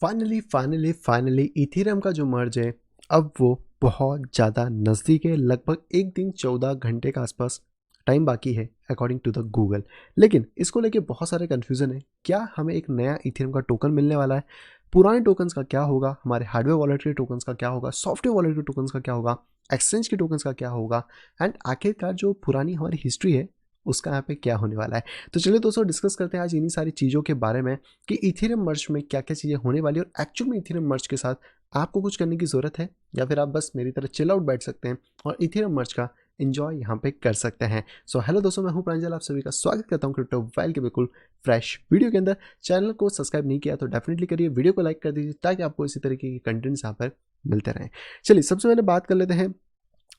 Finally Ethereum का जो मर्ज है, अब वो बहुत ज़्यादा नज़दीक है। लगभग 1 दिन 14 घंटे के आसपास टाइम बाकी है अकॉर्डिंग टू द गूगल। लेकिन इसको लेके बहुत सारे कन्फ्यूज़न है। क्या हमें एक नया इथेरियम का टोकन मिलने वाला है? पुराने टोकन्स का क्या होगा? हमारे हार्डवेयर वॉलेट के टोकन्स का क्या होगा? सॉफ्टवेयर वॉलेट के टोकन्स का क्या होगा? एक्सचेंज के टोकन्स का क्या होगा? एंड आखिरकार जो पुरानी हमारी हिस्ट्री है, उसका यहाँ पे क्या होने वाला है? तो चलिए दोस्तों, डिस्कस करते हैं आज इन्हीं सारी चीज़ों के बारे में कि इथेरियम मर्ज में क्या-क्या चीज़ें होने वाली है और एक्चुअल में इथेरियम मर्ज के साथ आपको कुछ करने की ज़रूरत है या फिर आप बस मेरी तरह चिल आउट बैठ सकते हैं और इथेरियम मर्ज का एंजॉय यहाँ पे कर सकते हैं। सो हेलो दोस्तों, मैं हूँ प्रांजल, आप सभी का स्वागत करता हूँ क्रिप्टो वेल के बिल्कुल फ्रेश वीडियो के अंदर। चैनल को सब्सक्राइब नहीं किया तो डेफिनेटली करिए, वीडियो को लाइक कर दीजिए ताकि आपको इसी तरीके के कंटेंट्स यहाँ पर मिलते रहें। चलिए सबसे पहले बात कर लेते हैं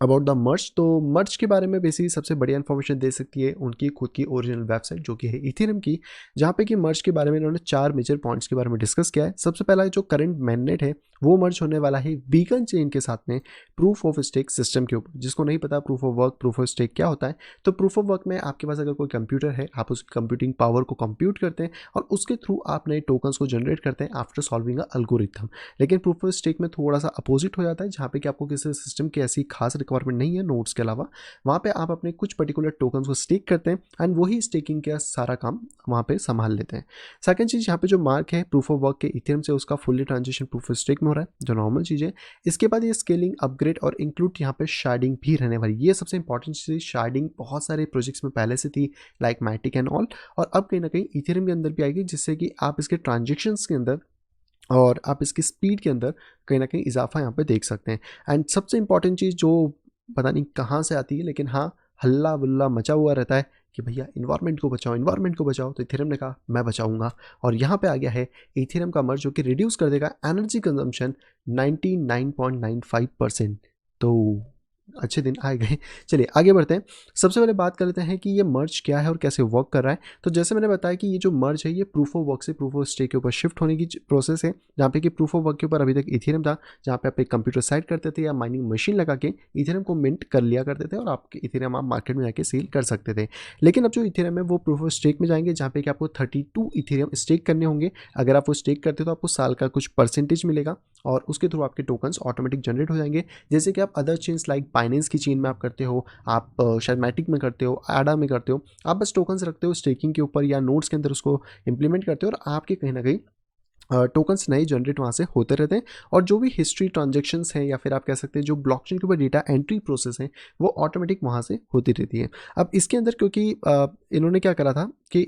अबाउट द मर्ज। तो मर्ज के बारे में बेसिकली सबसे बढ़िया इन्फॉर्मेशन दे सकती है उनकी खुद की ओरिजिनल वेबसाइट जो कि है इथेरियम की, जहाँ पे कि मर्ज के बारे में इन्होंने 4 मेजर पॉइंट्स के बारे में डिस्कस किया है। सबसे पहला जो करंट मेननेट है वो मर्ज होने वाला है बीकन चेन के साथ में प्रूफ ऑफ स्टेक सिस्टम के ऊपर। जिसको नहीं पता proof of work, proof of stake क्या होता है, तो प्रूफ ऑफ वर्क में आपके पास अगर कोई कंप्यूटर है, आप उस कंप्यूटिंग पावर को कंप्यूट करते हैं और उसके थ्रू आप नए टोकन्स को जनरेट करते हैं आफ्टर सॉल्विंग अ एल्गोरिथम। लेकिन प्रूफ ऑफ स्टेक में थोड़ा सा अपोजिट हो जाता है, जहाँ पे कि आपको किसी सिस्टम की ऐसी खास रिक्वायरमेंट नहीं है नोड्स के अलावा। वहाँ पे आप अपने कुछ पर्टिकुलर टोकन्स को स्टेक करते हैं एंड वही स्टेकिंग का सारा काम वहाँ पे संभाल लेते हैं। सेकंड चीज़, यहाँ पे जो मार्क है प्रूफ ऑफ वर्क के इथेरियम से, उसका fully transition proof of stake में हो रहा है, जो नॉर्मल चीज़ है। इसके बाद ये स्केलिंग, अपग्रेड और इंक्लूड यहाँ पे शार्डिंग भी रहने वाली। ये सबसे इंपॉर्टेंट चीज़, शार्डिंग बहुत सारे प्रोजेक्ट्स में पहले से थी लाइक मैटिक एंड ऑल, और अब कहीं ना कहीं इथेरियम के अंदर भी आएगी, जिससे कि आप इसके ट्रांजेक्शन्स के अंदर और आप इसकी स्पीड के अंदर कहीं ना कहीं इजाफा यहाँ पे देख सकते हैं। एंड सबसे इंपॉर्टेंट चीज़ जो पता नहीं कहाँ से आती है, लेकिन हाँ, हल्ला वल्ला मचा हुआ रहता है कि भैया इन्वायरमेंट को बचाओ, इन्वायरमेंट को बचाओ। तो इथेरियम ने कहा मैं बचाऊंगा, और यहाँ पे आ गया है इथेरियम का मर्ज जो कि रिड्यूस कर देगा एनर्जी कंजम्पशन 99.95%। तो अच्छे दिन आए गए। चलिए आगे बढ़ते हैं। सबसे पहले बात कर लेते हैं कि ये मर्ज क्या है और कैसे वर्क कर रहा है। तो जैसे मैंने बताया कि ये जो मर्ज है ये प्रूफ ऑफ वर्क से प्रूफ ऑफ स्टेक के ऊपर शिफ्ट होने की प्रोसेस है, जहाँ पे कि प्रूफ ऑफ वर्क के ऊपर अभी तक इथेरियम था, जहाँ पे आप एक कंप्यूटर साइट करते थे या माइनिंग मशीन लगा के इथेरियम को मिंट कर लिया करते थे और आपके इथेरियम आप मार्केट में जाके सेल कर सकते थे। लेकिन अब जो इथेरियम है वो प्रूफ ऑफ स्टेक में जाएंगे, जहाँ पे कि आपको 32 इथेरियम स्टेक करने होंगे। अगर आप वो स्टेक करते हो तो आपको साल का कुछ परसेंटेज मिलेगा और उसके थ्रू आपके टोकन्स ऑटोमेटिक जनरेट हो जाएंगे। जैसे कि आप अदर चेन्स लाइक बाइनेंस की चेन में आप करते हो, आप शायद मैटिक में करते हो, एडा में करते हो, आप बस टोकन्स रखते हो स्टेकिंग के ऊपर या नोड्स के अंदर उसको इंप्लीमेंट करते हो और आपके कहीं ना कहीं टोकन्स नए जनरेट वहाँ से होते रहते हैं। और जो भी हिस्ट्री ट्रांजेक्शन्स हैं या फिर आप कह सकते हैं जो ब्लॉकचेन के ऊपर डेटा एंट्री प्रोसेस है वो ऑटोमेटिक वहाँ से होती रहती है। अब इसके अंदर क्योंकि इन्होंने क्या करा था कि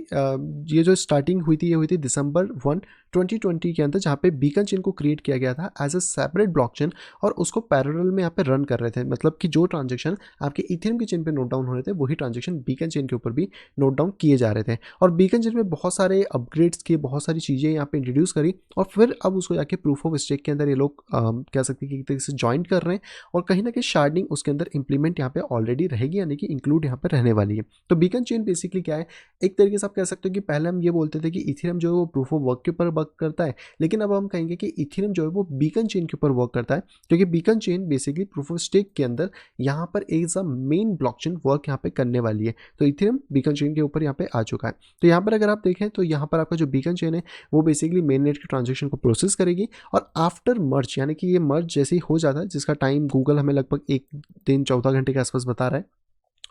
ये जो स्टार्टिंग हुई थी ये हुई थी December 1, 2020 के अंदर, जहाँ पे बीकन चेन को क्रिएट किया गया था एज अ सेपरेट ब्लॉकचेन और उसको पैरेलल में यहाँ पे रन कर रहे थे। मतलब कि जो ट्रांजेक्शन आपके इथेरियम की चेन पे नोट डाउन हो रहे थे वही ट्रांजेक्शन बीकन चेन के ऊपर भी नोट डाउन किए जा रहे थे। और बीकन चेन में बहुत सारे अपग्रेड्स किए, बहुत सारी चीज़ें यहाँ पे इंट्रोड्यूस करी और फिर अब उसको जाके प्रूफ ऑफ स्टेक के अंदर ये लोग कह सकते हैं कि एक तरीके से ज्वाइन कर रहे हैं और कहीं ना कहीं शार्डिंग उसके अंदर इंप्लीमेंट यहाँ पे ऑलरेडी रहेगी, यानी कि इंक्लूड यहाँ पे रहने वाली है। तो बीकन चेन बेसिकली क्या है, एक तरीके से आप कह सकते हो कि पहले हम ये बोलते थे कि इथेरियम जो है वो प्रूफ ऑफ वर्क के ऊपर वर्क करता है, लेकिन अब हम कहेंगे कि इथेरियम जो है वो बीकन चेन के ऊपर वर्क करता है, क्योंकि beacon chain basically proof of stake के अंदर यहाँ पर as a main blockchain work यहाँ पे करने वाली है। तो इथेरियम बीकन चेन के ऊपर यहाँ पे आ चुका है। तो यहाँ पर अगर आप देखें तो यहाँ पर आपका जो बीकन चेन है वो बेसिकली मेन नेट के ट्रांजेक्शन को प्रोसेस करेगी और आफ्टर मर्ज, यानी कि ये मर्ज जैसे ही हो जाता है, जिसका टाइम गूगल हमें लगभग 1 दिन 14 घंटे के आसपास बता रहा है,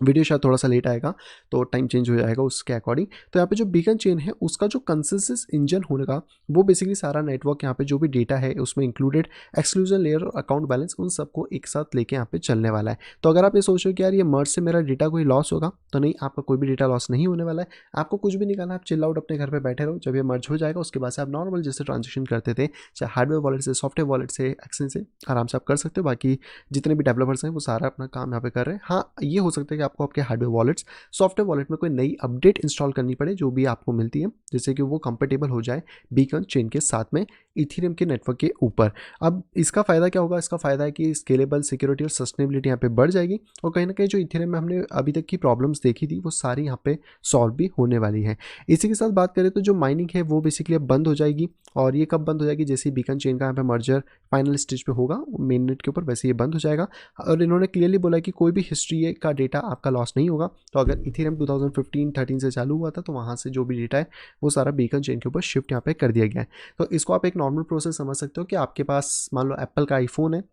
वीडियो शायद थोड़ा सा लेट आएगा तो टाइम चेंज हो जाएगा उसके अकॉर्डिंग। तो यहाँ पे जो बीकन चेन है उसका जो कंसेंसस इंजन होने का वो बेसिकली सारा नेटवर्क यहाँ पे जो भी डेटा है उसमें इंक्लूडेड एक्सक्लूजन लेयर और अकाउंट बैलेंस उन सबको एक साथ लेके यहाँ पे चलने वाला है। तो अगर आप ये सोचो कि यार ये मर्ज से मेरा डेटा कोई लॉस होगा, तो नहीं, आपका कोई भी डेटा लॉस नहीं होने वाला है। आपको कुछ भी निकालना, आप चिल आउट अपने घर पर बैठे रहो, जब ये मर्ज हो जाएगा उसके बाद से आप नॉर्मल जैसे ट्रांजेक्शन करते थे, चाहे हार्डवेयर वॉलेट से, सॉफ्टवेयर वॉलेट से, एक्सचेंज से, आराम से आप कर सकते हो। बाकी जितने भी डेवलपर्स हैं वो सारा अपना काम यहाँ पे कर रहे हैं। हाँ, ये हो सकता है कि आपको आपके हार्डवेयर सॉफ्टवेयर वॉलेट में कोई नई अपडेट इंस्टॉल करनी पड़े जो भी आपको मिलती है, जिससे कि वो कंपेटेबल हो जाए बीकन चेन के साथ में इथेरियम के नेटवर्क के ऊपर। अब इसका फ़ायदा क्या होगा, इसका फ़ायदा है कि स्केलेबल, सिक्योरिटी और सस्टेनेबिलिटी यहाँ पे बढ़ जाएगी और कहीं ना कहीं जो इथेरियम में हमने अभी तक की प्रॉब्लम्स देखी थी वो सारी यहाँ पे सॉल्व भी होने वाली है। इसी के साथ बात करें तो जो माइनिंग है वो बेसिकली अब बंद हो जाएगी, और ये कब बंद हो जाएगी, जैसे बीकन चेन का यहाँ पे मर्जर फाइनल स्टेज पे होगा मेन नेट के ऊपर, वैसे ये बंद हो जाएगा। और इन्होंने क्लियरली बोला कि कोई भी हिस्ट्री का डेटा आपका लॉस नहीं होगा। तो अगर इथेरियम 2015-13 से चालू हुआ था तो वहाँ से जो भी डेटा है वो सारा बीकन चेन के ऊपर शिफ्ट यहाँ पे कर दिया गया है। तो इसको आप एक नॉर्मल प्रोसेस समझ सकते हो कि आपके पास मान लो एप्पल का आईफोन है,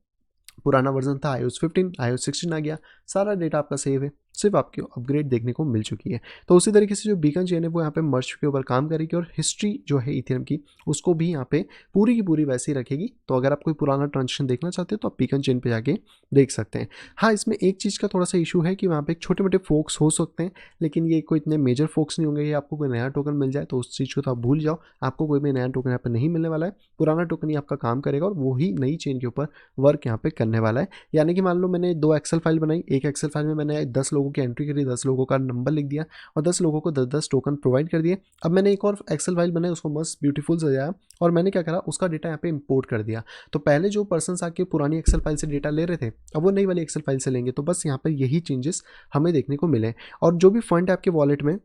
पुराना वर्जन था iOS 15, iOS 16 आ गया, सारा डेटा आपका सेव है, सिर्फ आपकी अपग्रेड देखने को मिल चुकी है। तो उसी तरीके से जो बीकन चेन है वो यहाँ पे मर्ज के ऊपर काम करेगी और हिस्ट्री जो है इथेरियम की उसको भी यहाँ पे पूरी की पूरी वैसे ही रखेगी। तो अगर आप कोई पुराना ट्रांजेक्शन देखना चाहते हो तो आप बीकन चेन पे जाके देख सकते हैं। हाँ, इसमें एक चीज़ का थोड़ा सा इशू है कि वहाँ पे छोटे मोटे फोक्स हो सकते हैं, लेकिन ये कोई इतने मेजर फोक्स नहीं होंगे। ये आपको कोई नया टोकन मिल जाए तो उस चीज़ को तो आप भूल जाओ, आपको कोई भी नया टोकन यहाँ पे नहीं मिलने वाला है। पुराना टोकन ही आपका काम करेगा और वो ही नई चेन के ऊपर वर्क यहाँ पे करने वाला है। यानी कि मान लो मैंने 2 एक्सेल फाइल बनाई, एक एक्सेल फाइल में मैंने 10 लोगों की एंट्री करी, 10 लोगों का नंबर लिख दिया और 10 लोगों को 10-10 टोकन प्रोवाइड कर दिए। अब मैंने एक और एक्सेल फाइल बनाई, उसको मस्त ब्यूटीफुल सजाया और मैंने क्या करा, उसका डेटा यहाँ पे इंपोर्ट कर दिया। तो पहले जो पर्सन्स आके पुरानी एक्सेल फाइल से डेटा ले रहे थे, अब वो नई वाली एक्सेल फाइल से लेंगे। तो बस यहाँ पर यही चेंजेस हमें देखने को मिले। और जो भी फंड है आपके वॉलेट में,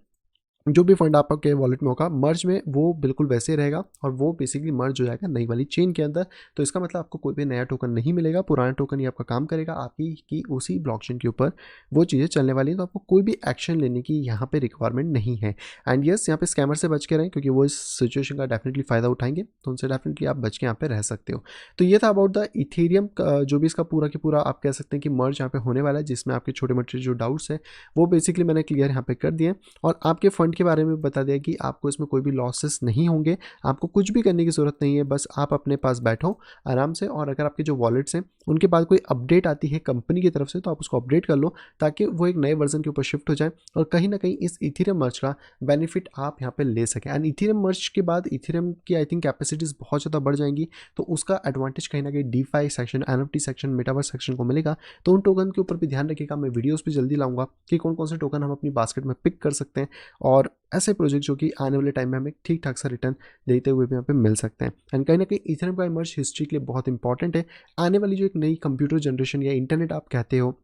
जो भी फंड आपके वॉलेट में होगा मर्ज में, वो बिल्कुल वैसे ही रहेगा और वो बेसिकली मर्ज हो जाएगा नई वाली चेन के अंदर। तो इसका मतलब आपको कोई भी नया टोकन नहीं मिलेगा, पुराना टोकन ही आपका काम करेगा, आपकी की उसी ब्लॉकचेन के ऊपर वो चीज़ें चलने वाली हैं। तो आपको कोई भी एक्शन लेने की यहाँ पे रिक्वायरमेंट नहीं है। एंड यस, यहाँ पे स्कैमर से बच के रहें क्योंकि वो इस सिचुएशन का डेफिनेटली फ़ायदा उठाएंगे, तो उनसे डेफिनेटली आप बच के यहाँ पे रह सकते हो। तो ये था अबाउट द इथेरियम का, जो भी इसका पूरा की पूरा आप कह सकते हैं कि मर्ज यहाँ पे होने वाला है, जिसमें आपके छोटे मोटे जो डाउट्स हैं वो बेसिकली मैंने क्लियर यहाँ पे कर दिए और आपके फंड के बारे में बता दिया कि आपको इसमें कोई भी लॉसेस नहीं होंगे, आपको कुछ भी करने की ज़रूरत नहीं है। बस आप अपने पास बैठो आराम से, और अगर आपके जो वॉलेट्स हैं उनके बाद कोई अपडेट आती है कंपनी की तरफ से तो आप उसको अपडेट कर लो, ताकि वो एक नए वर्जन के ऊपर शिफ्ट हो जाए और कहीं ना कहीं इस इथेरियम मर्ज का बेनिफिट आप यहाँ पे ले सकें। एंड इथेरियम मर्ज के बाद इथेरियम की आई थिंक कैपेसिटीज़ बहुत ज़्यादा बढ़ जाएंगी, तो उसका एडवांटेज कहीं ना कहीं DeFi section, NFT section, metaverse section को मिलेगा। तो उन टोकन के ऊपर भी ध्यान रखिएगा, मैं वीडियोस भी जल्दी लाऊंगा कि कौन कौन से टोकन हम अपनी बास्केट में पिक कर सकते हैं और ऐसे प्रोजेक्ट जो कि आने वाले टाइम में हमें ठीक ठाक सा रिटर्न देते हुए भी यहाँ पे मिल सकते हैं। एंड कहीं ना कहीं इथेरियम का इमर्ज हिस्ट्री के लिए बहुत इंपॉर्टेंट है। आने वाली जो एक नई कंप्यूटर जनरेशन या इंटरनेट आप कहते हो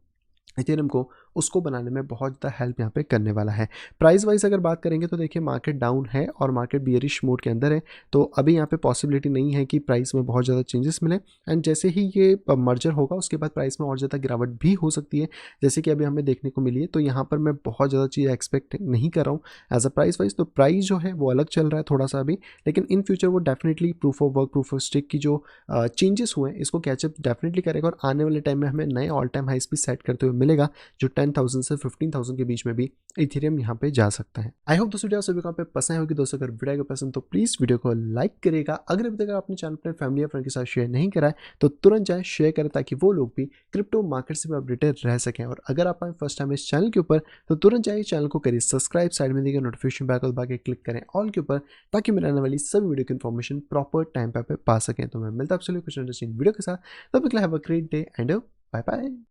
इथेरियम को, उसको बनाने में बहुत ज़्यादा हेल्प यहाँ पे करने वाला है। प्राइस वाइज अगर बात करेंगे तो देखिए मार्केट डाउन है और मार्केट बियरिश मोड के अंदर है, तो अभी यहाँ पे पॉसिबिलिटी नहीं है कि प्राइस में बहुत ज़्यादा चेंजेस मिले। एंड जैसे ही ये मर्जर होगा उसके बाद प्राइस में और ज़्यादा गिरावट भी हो सकती है, जैसे कि अभी हमें देखने को मिली है। तो यहाँ पर मैं बहुत ज़्यादा चीज़ एक्सपेक्ट नहीं कर रहा हूँ एज अ प्राइस वाइज। तो प्राइस जो है वो अलग चल रहा है थोड़ा सा अभी, लेकिन इन फ्यूचर वो definitely proof of work, proof of stake की जो चेंजेस हुए हैं इसको कैचअप डेफिनेटली करेगा और आने वाले टाइम में हमें नए all time high speed set करते हुए मिलेगा, जो 10,000 से 15,000 के बीच में भी इथेरियम यहाँ पे जा सकता है। आई होप दोस्तों वीडियो सभी को यहाँ पे पसंद होगी। दोस्तों अगर वीडियो को पसंद तो प्लीज़ वीडियो को लाइक करेगा। अगर अभी तक आपने चैनल अपने फैमिली या फ्रेंड के साथ शेयर नहीं करा है तो तुरंत जाए शेयर करें, ताकि वो लोग भी क्रिप्टो मार्केट से भी अपडेटेड रह सकें। और अगर आप आए फर्स्ट टाइम इस चैनल के ऊपर तो तुरंत जाइए चैनल को करिए सब्सक्राइब, साइड में देखिए नोटिफिकेशन बैल को दबा के क्लिक करें ऑल के ऊपर, ताकि मेरे आने वाली सभी वीडियो की इन्फॉर्मेशन प्रॉपर टाइम पे पा सकें। तो मैं मिलता हूँ आपसे कुछ इंटरेस्टिंग वीडियो के साथ, तब तक have a great day and bye bye.